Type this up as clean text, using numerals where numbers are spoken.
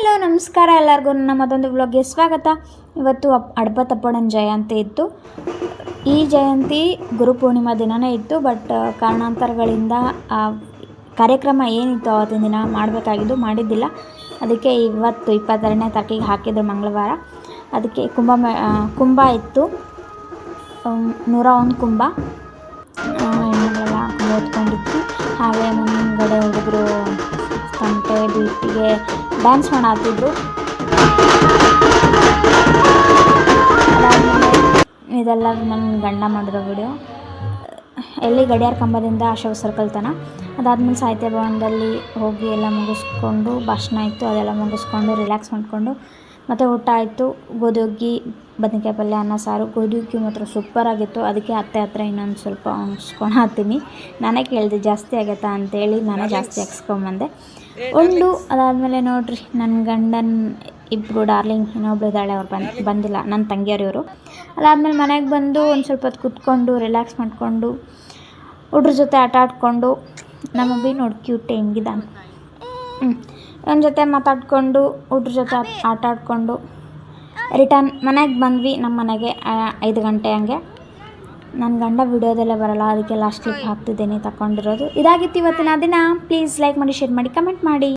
Hello ನಮಸ್ಕಾರ ಎಲ್ಲರಿಗೂ ನಮ್ಮದೊಂದು ವ್ಲಾಗ್ಗೆ ಸ್ವಾಗತ. ಇವತ್ತು ಅಡಪತಪ್ಪಣ್ಣನ ಜಯಂತಿ ಇತ್ತು. ಈ ಜಯಂತಿ ಗುರುಪೂರ್ಣಿಮಾ ದಿನವೇ ಇತ್ತು. ಬಟ್ ಕಾರಣಾಂತರಗಳಿಂದ ಕಾರ್ಯಕ್ರಮ ಏನಿತ್ತು ಆವತ್ತಿನ ದಿನ ಮಾಡಿದ್ದಿಲ್ಲ. ಅದಕ್ಕೆ ಇವತ್ತು 22ನೇ ತಾರೀಕಿಗೆ ಹಾಕಿದ್ರು ಮಂಗಳವಾರ. ಅದಕ್ಕೆ ಕುಂಭ ಇತ್ತು, 101 ಕುಂಭ. ಹೆಣ್ಣುಗಳೆಲ್ಲ ಕುಂಭ ಹೊತ್ಕೊಂಡಿತ್ತು. ಹಾಗೆ ಮುಂಗಡೆ ಹುಡುಗರು ತಂಟೆ ಬೀಟಿಗೆ ಡ್ಯಾನ್ಸ್ ಮಾಡಾತಿದ್ರು. ಅದಾದಮೇಲೆ ಇದೆಲ್ಲ ನನ್ನ ಗಂಡ ಮಾಡಿರೋ ವಿಡಿಯೋ. ಎಲ್ಲಿ ಗಡಿಯಾರ ಕಂಬದಿಂದ ಅಶೋಕ ಸರ್ಕಲ್ ತನಕ. ಅದಾದಮೇಲೆ ಸಾಹಿತ್ಯ ಭವನದಲ್ಲಿ ಹೋಗಿ ಎಲ್ಲ ಮುಗಿಸ್ಕೊಂಡು, ಭಾಷಣ ಇತ್ತು ಅದೆಲ್ಲ ಮುಗಿಸ್ಕೊಂಡು ರಿಲ್ಯಾಕ್ಸ್ ಮಾಡಿಕೊಂಡು ಮತ್ತು ಊಟ ಆಯಿತು. ಗೋಧಿ ಹುಗ್ಗಿ, ಬದನೆಕಾಯಿ ಪಲ್ಯ, ಅನ್ನ ಸಾರು. ಗೋಧಿ ಹುಗ್ಗಿ ಮಾತ್ರ ಸೂಪರಾಗಿತ್ತು. ಅದಕ್ಕೆ ಅತ್ತೆ ಹತ್ರ ಇನ್ನೊಂದು ಸ್ವಲ್ಪ ಹಾಕ್ಸ್ಕೊಳತ್ತೀನಿ. ನಾನೇ ಕೇಳಿದೆ ಜಾಸ್ತಿ ಆಗೈತಾ ಅಂತೇಳಿ ನಾನೇ ಜಾಸ್ತಿ ಹಾಕ್ಸ್ಕೊಂಬಂದೆ ಉಂಡು. ಅದಾದಮೇಲೆ ನೋಡಿರಿ ನನ್ನ ಗಂಡನ ಇಬ್ಬರು ಡಾರ್ಲಿಂಗ್, ಇನ್ನೊಬ್ಳು ಇದ್ದಾಳೆ, ಅವ್ರು ಬಂದಿಲ್ಲ, ನನ್ನ ತಂಗಿಯರು ಇವರು. ಅದಾದಮೇಲೆ ಮನೆಗೆ ಬಂದು ಒಂದು ಸ್ವಲ್ಪ ಹೊತ್ತು ಕೂತ್ಕೊಂಡು ರಿಲ್ಯಾಕ್ಸ್ ಮಾಡಿಕೊಂಡು ಹುಡ್ರ ಜೊತೆ ಆಟ ಆಡಿಕೊಂಡು, ನಮ್ಮ ಬಿ ನೋಡಿ ಕ್ಯೂಟ್ ಹೆಂಗಿದ್ದಾನೆ, ಇವನ ಜೊತೆ ಮಾತಾಡಿಕೊಂಡು ಹುಡ್ರ ಜೊತೆ ಆಟ ಆಡಿಕೊಂಡು ರಿಟರ್ನ್ ಮನೆಗೆ ಬಂದ್ವಿ. ನಮ್ಮ ಮನೆಗೆ 5 ಗಂಟೆ ಹಂಗೆ. ನನ್ನ ಗಂಡ ವಿಡಿಯೋದಲ್ಲೇ ಬರೋಲ್ಲ, ಅದಕ್ಕೆ ಲಾಸ್ಟ್ ಕ್ಲಿಪ್ ಹಾಕ್ತಿದ್ದೀನಿ ತಗೊಂಡಿರೋದು. ಇದಾಗಿತ್ತು ಇವತ್ತಿನ ದಿನ. ಪ್ಲೀಸ್ ಲೈಕ್ ಮಾಡಿ, ಶೇರ್ ಮಾಡಿ, ಕಮೆಂಟ್ ಮಾಡಿ.